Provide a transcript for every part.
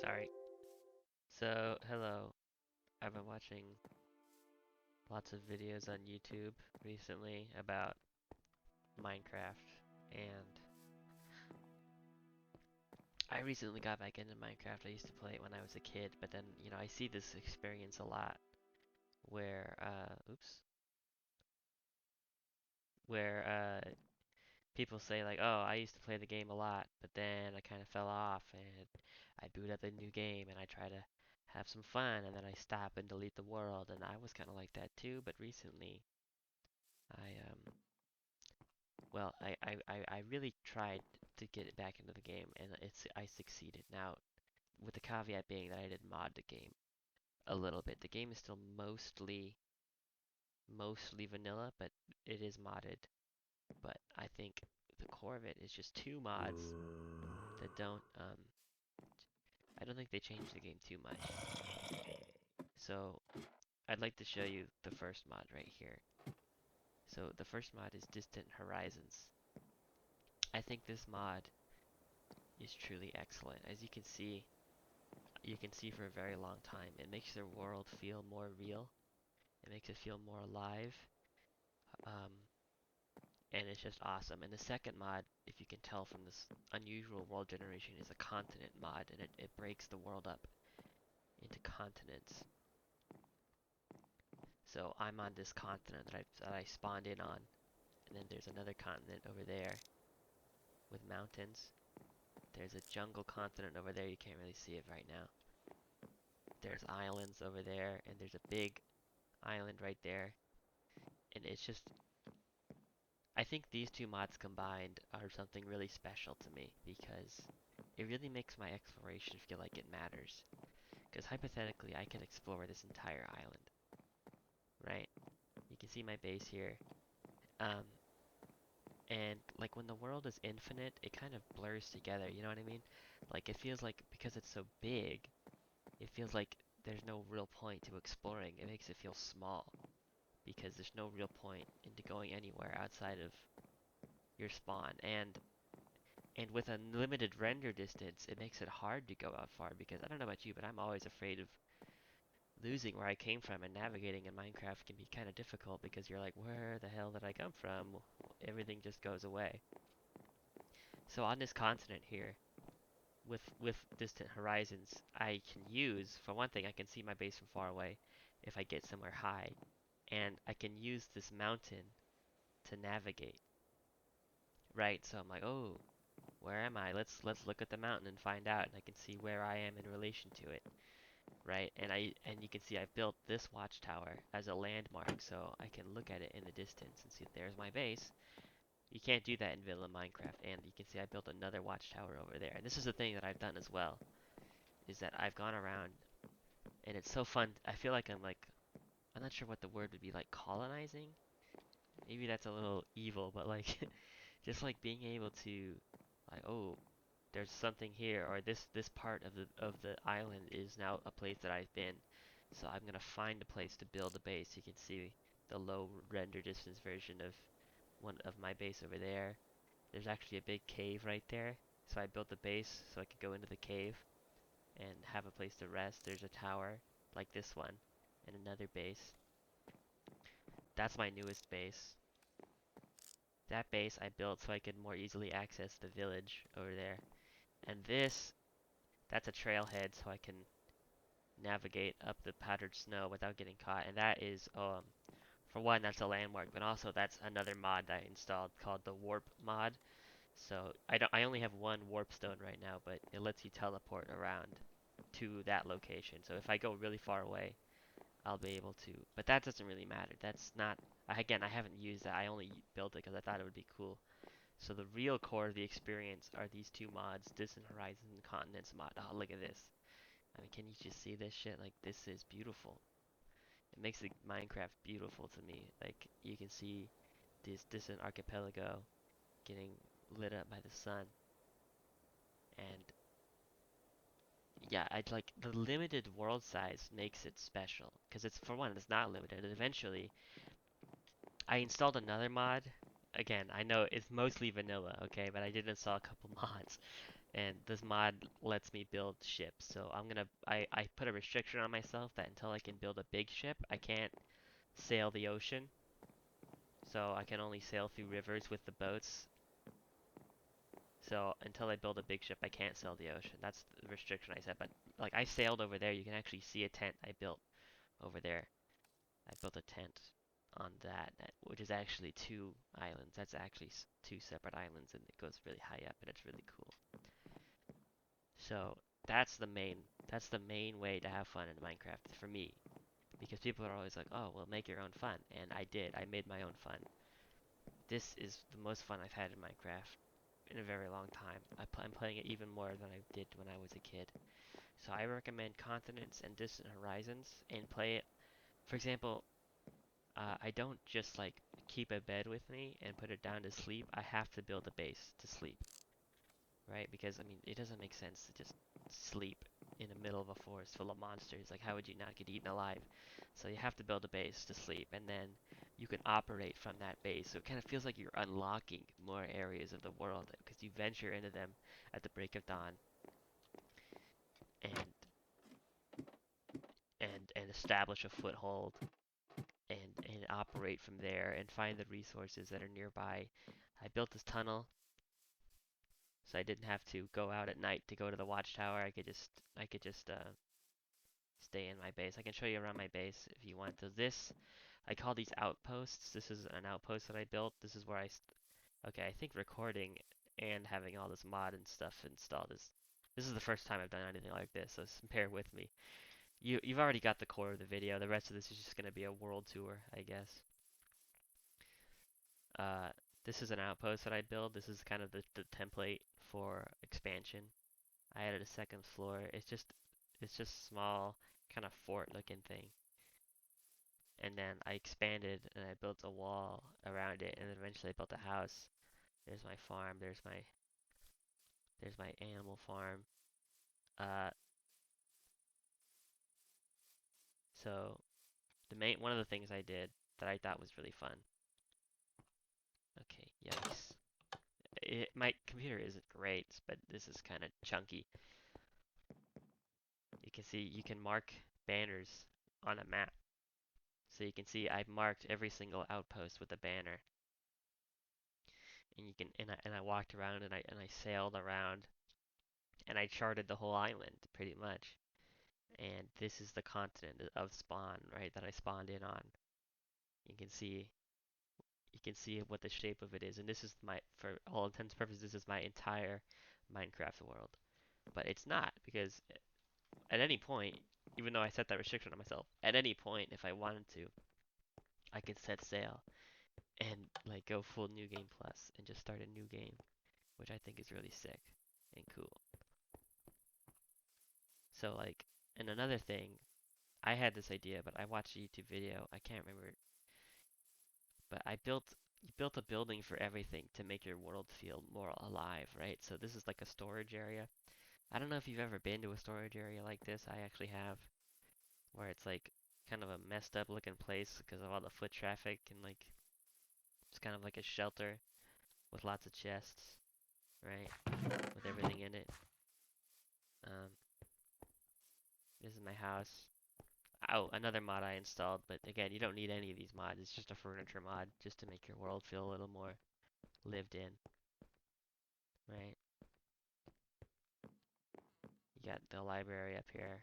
Sorry. So, hello. I've been watching lots of videos on YouTube recently about Minecraft, and I recently got back into Minecraft. I used to play it when I was a kid, but then, I see this experience a lot where, where people say like, oh, I used to play the game a lot, but then I kind of fell off and I boot up a new game and I try to have some fun and then I stop and delete the world, and I was kind of like that too, but recently I I really tried to get it back into the game, and I succeeded. Now, with the caveat being that I did mod the game a little bit. The game is still mostly vanilla, but it is modded. But I think the core of it is just two mods that I don't think they changed the game too much. So I'd like to show you the first mod right here. So the first mod is Distant Horizons. I think this mod is truly excellent. As you can see for a very long time. It makes their world feel more real. It makes it feel more alive. Um, and it's just awesome. And the second mod, if you can tell from this unusual world generation, is a continent mod, and it breaks the world up into continents. So I'm on this continent that I spawned in on, and then there's another continent over there with mountains. There's a jungle continent over there. You can't really see it right now. There's islands over there, and there's a big island right there. And it's just I think these two mods combined are something really special to me because it really makes my exploration feel like it matters. Because hypothetically, I could explore this entire island, right? You can see my base here. Um, and like when the world is infinite, it kind of blurs together, you know what I mean? Like it feels like because it's so big, it feels like there's no real point to exploring. It makes it feel small because there's no real point into going anywhere outside of your spawn. And with a limited render distance, it makes it hard to go out far because I don't know about you, but I'm always afraid of losing where I came from, and navigating in Minecraft can be kind of difficult because you're like, where the hell did I come from? Everything just goes away. So on this continent here, with distant horizons, I can use, for one thing, I can see my base from far away if I get somewhere high, and I can use this mountain to navigate, right? So I'm like, oh, where am I? Let's look at the mountain and find out, and I can see where I am in relation to it, right? And you can see I've built this watchtower as a landmark, so I can look at it in the distance and see there's my base. You can't do that in vanilla Minecraft, and you can see I built another watchtower over there. And this is the thing that I've done as well, is that I've gone around, and it's so fun. I feel like I'm not sure what the word would be, like colonizing. Maybe that's a little evil, but like just like being able to, like, oh, there's something here, or this part of the island is now a place that I've been. So I'm gonna find a place to build a base. You can see the low render distance version of one of my base over there. There's actually a big cave right there. So I built the base so I could go into the cave and have a place to rest. There's a tower like this one and another base. That's my newest base. That base I built so I could more easily access the village over there. And that's a trailhead so I can navigate up the powdered snow without getting caught. And that is, for one, that's a landmark, but also that's another mod that I installed called the warp mod. So I only have one warp stone right now, but it lets you teleport around to that location. So if I go really far away, I'll be able to. But that doesn't really matter. That's not. Again, I haven't used that. I only built it because I thought it would be cool. So the real core of the experience are these two mods, Distant Horizon and Continents mod. Oh, look at this. I mean, can you just see this shit? Like, this is beautiful. It makes the Minecraft beautiful to me. Like, you can see this distant archipelago getting lit up by the sun. And yeah, I'd like the limited world size makes it special. Because it's, for one, it's not limited. And eventually, I installed another mod. Again, I know it's mostly vanilla, okay, but I did install a couple mods. And this mod lets me build ships. So I put a restriction on myself that until I can build a big ship, I can't sail the ocean. So I can only sail through rivers with the boats. So until I build a big ship, I can't sail the ocean. That's the restriction I set. But like I sailed over there, you can actually see a tent I built over there. I built a tent on which is actually two islands. That's actually two separate islands, and it goes really high up, and it's really cool. So that's the main way to have fun in Minecraft for me, because people are always like, "Oh, well, make your own fun," and I did. I made my own fun. This is the most fun I've had in Minecraft in a very long time. I'm playing it even more than I did when I was a kid. So I recommend Continents and Distant Horizons and play it. For example, I don't just like keep a bed with me and put it down to sleep. I have to build a base to sleep, right? Because I mean, it doesn't make sense to just sleep in the middle of a forest full of monsters. Like, how would you not get eaten alive? So you have to build a base to sleep, and then you can operate from that base. So it kind of feels like you're unlocking more areas of the world because you venture into them at the break of dawn and and establish a foothold and operate from there and find the resources that are nearby. I built this tunnel so I didn't have to go out at night to go to the watchtower. I could just stay in my base. I can show you around my base if you want. So this, I call these outposts. This is an outpost that I built. This is where okay, I think recording and having all this mod and stuff installed this is the first time I've done anything like this, so bear with me. You've already got the core of the video. The rest of this is just gonna be a world tour, I guess. Uh, this is an outpost that I built. This is kind of the template for expansion. I added a second floor. It's just small, kind of fort looking thing. And then I expanded and I built a wall around it, and then eventually I built a house. There's my farm. There's my animal farm. Uh, so one of the things I did that I thought was really fun. Okay, yikes. My computer isn't great, but this is kind of chunky. You can see you can mark banners on a map. So you can see I've marked every single outpost with a banner. And you can and I walked around and I sailed around and I charted the whole island pretty much. And this is the continent of spawn, right, that I spawned in on. You can see what the shape of it is, and this is for all intents and purposes, this is my entire Minecraft world. But it's not, because at any point, even though I set that restriction on myself, at any point, if I wanted to, I could set sail and like go full New Game Plus and just start a new game, which I think is really sick and cool. So like, and another thing, I had this idea, but I watched a YouTube video. I can't remember, but you built a building for everything to make your world feel more alive, right? So this is like a storage area. I don't know if you've ever been to a storage area like this. I actually have, where it's like kind of a messed up looking place because of all the foot traffic and like it's kind of like a shelter with lots of chests, right? With everything in it. Um, this is my house. Oh, another mod I installed, but again, you don't need any of these mods. It's just a furniture mod just to make your world feel a little more lived in, right? You got the library up here.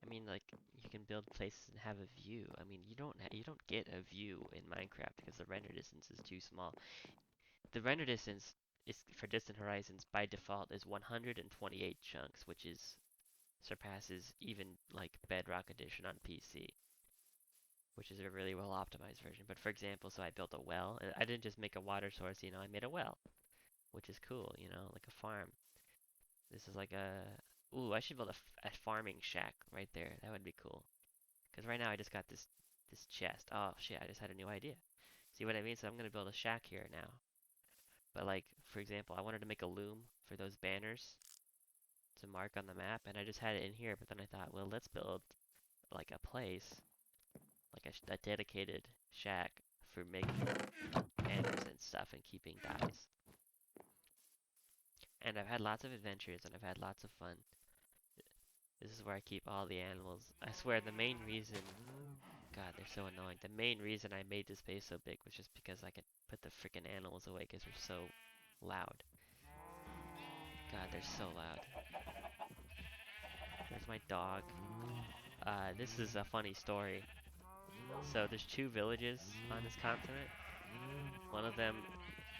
I mean, like, you can build places and have a view. I mean, you don't get a view in Minecraft because the render distance is too small. The render distance is for Distant Horizons by default is 128 chunks, which is surpasses even like Bedrock Edition on PC, which is a really well optimized version. But for example, so I built a well, and I didn't just make a water source, I made a well, which is cool, like a farm. This is like ooh, I should build a farming shack right there. That would be cool. Because right now I just got this chest. Oh shit, I just had a new idea. See what I mean? So I'm gonna build a shack here now. But like, for example, I wanted to make a loom for those banners to mark on the map, and I just had it in here, but then I thought, well, let's build like a place, like a dedicated shack for making banners and stuff and keeping dyes. And I've had lots of adventures and I've had lots of fun. This is where I keep all the animals. I swear the main reason, God, they're so annoying. The main reason I made this base so big was just because I could put the freaking animals away because they're so loud. God, they're so loud. There's my dog. This is a funny story. So there's two villages on this continent. One of them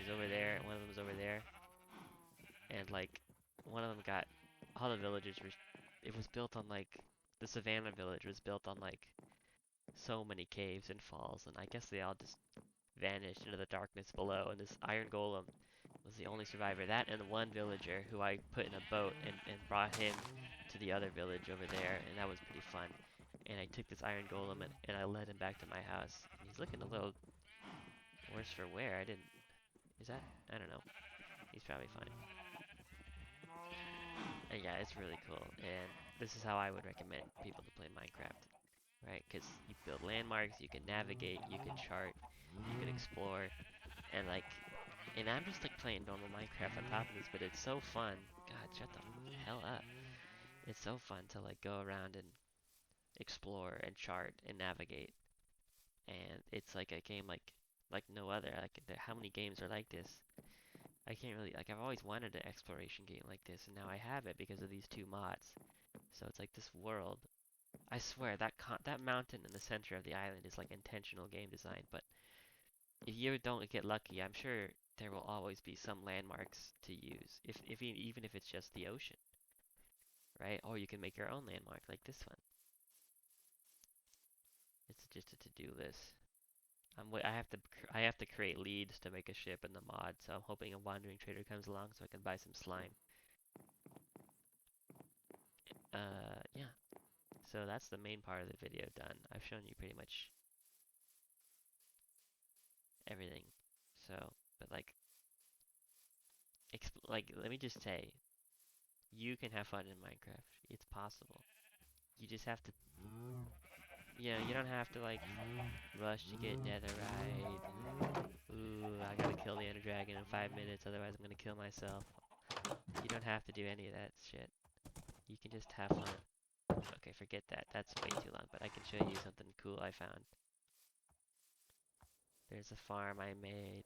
is over there, and one of them is over there. And like, one of them got all the villages were. It was built on like the Savannah village was built on like so many caves and falls, and I guess they all just vanished into the darkness below. And this iron golem was the only survivor. That and the one villager who I put in a boat and brought him to the other village over there, and that was pretty fun. And I took this iron golem and I led him back to my house. And he's looking a little worse for wear. I didn't. Is that? I don't know. He's probably fine. And yeah, it's really cool. And this is how I would recommend people to play Minecraft, right? Because you build landmarks, you can navigate, you can chart, you can explore, and like, and I'm just like playing normal Minecraft on top of this, but it's so fun. God, shut the hell up. It's so fun to like go around and explore and chart and navigate. And it's like a game like no other. Like how many games are like this? I can't really like I've always wanted an exploration game like this, and now I have it because of these two mods. So it's like this world. I swear that mountain in the center of the island is like intentional game design. But if you don't get lucky, I'm sure there will always be some landmarks to use. If even if it's just the ocean, right? Or you can make your own landmark like this one. It's just a to-do list. I have to create leads to make a ship in the mod, so I'm hoping a wandering trader comes along so I can buy some slime. Yeah. So that's the main part of the video done. I've shown you pretty much everything. So, but like, let me just say, you can have fun in Minecraft. It's possible. You just have to, you don't have to like rush to get netherite. Ooh, I gotta kill the ender dragon in 5 minutes, otherwise I'm gonna kill myself. You don't have to do any of that shit. You can just have fun. Okay, forget that. That's way too long, but I can show you something cool I found. There's a farm I made.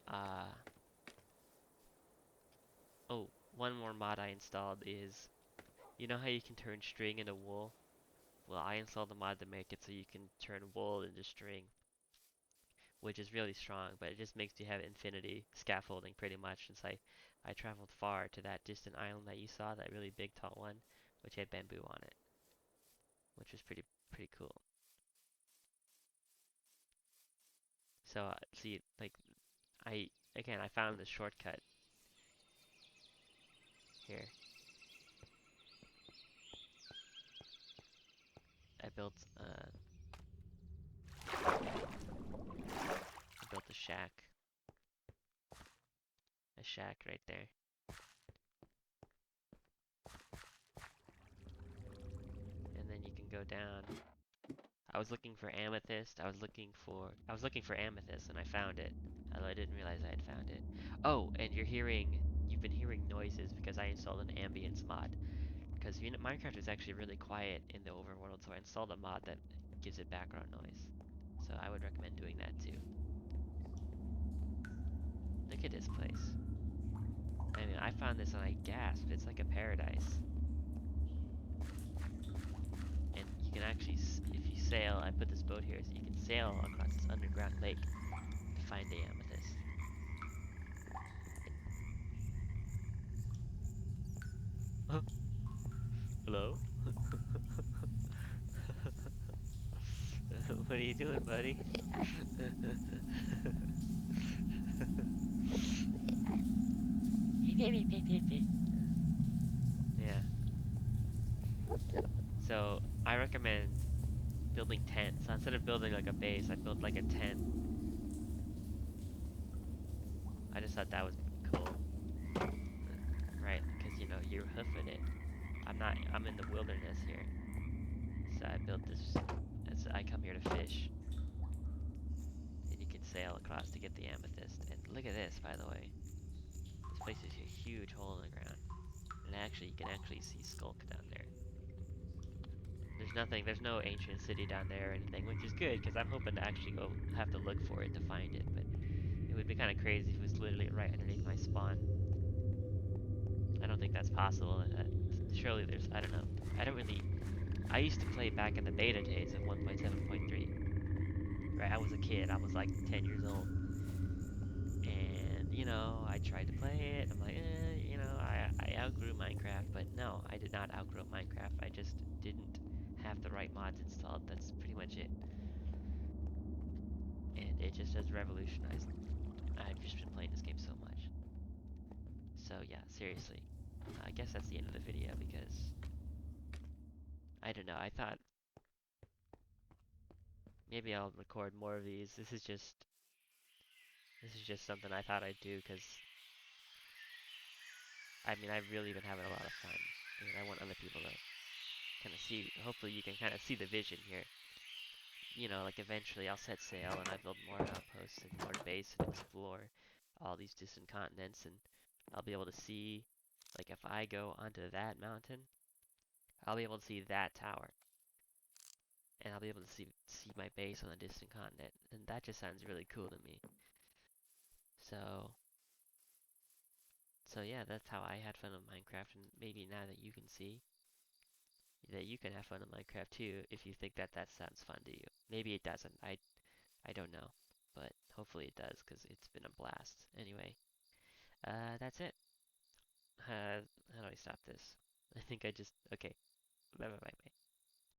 Uh, oh, one more mod I installed is, you know how you can turn string into wool? Well, I installed the mod to make it so you can turn wool into string, which is really strong, but it just makes you have infinity scaffolding pretty much, since I traveled far to that distant island that you saw, that really big tall one, which had bamboo on it, which was pretty cool. So, see, like, I found the shortcut here. I built, I built a shack right there. And then you can go down. I was looking for amethyst. I was looking for amethyst and I found it. Although I didn't realize I had found it. Oh, and you've been hearing noises because I installed an ambience mod. Because Minecraft is actually really quiet in the overworld, so I installed a mod that gives it background noise. So I would recommend doing that too. Look at this place. I mean, I found this and I gasped. It's like a paradise. And you can actually, if you sail, I put this boat here so you can sail across this underground lake to find the amethyst. Hello? What are you doing, buddy? Yeah. So I recommend building tents. So instead of building like a base, I built like a tent. I just thought that was cool, right? Because you're hoofing it. I'm in the wilderness here. So I built this as I come here to fish. And you can sail across to get the amethyst. And look at this, by the way. This places a huge hole in the ground. And actually, you can actually see Skulk down there. There's nothing, there's no ancient city down there or anything, which is good because I'm hoping to actually go have to look for it to find it. But it would be kind of crazy if it was literally right underneath my spawn. I don't think that's possible. Surely there's, I don't know. I don't really, I used to play back in the beta days of 1.7.3. Right, I was a kid. I was like 10 years old. And, I tried to play it. I'm like, I outgrew Minecraft. But no, I did not outgrow Minecraft. I just didn't have the right mods installed. That's pretty much it. And it just has revolutionized. I've just been playing this game so much. So yeah, seriously. I guess that's the end of the video because I don't know. I thought maybe I'll record more of these. This is just something I thought I'd do because I mean I've really been having a lot of fun, and I want other people to kind of see. Hopefully, you can kind of see the vision here. Like eventually I'll set sail and I build more outposts and more base and explore all these distant continents, and I'll be able to see, like if I go onto that mountain, I'll be able to see that tower, and I'll be able to see my base on a distant continent, and that just sounds really cool to me. So so yeah, that's how I had fun with Minecraft, and maybe now that you can see that you can have fun in Minecraft too, if you think that that sounds fun to you. Maybe it doesn't. I don't know, but hopefully it does because it's been a blast. Anyway, that's it. How do I stop this? I think I just okay. Bye bye bye.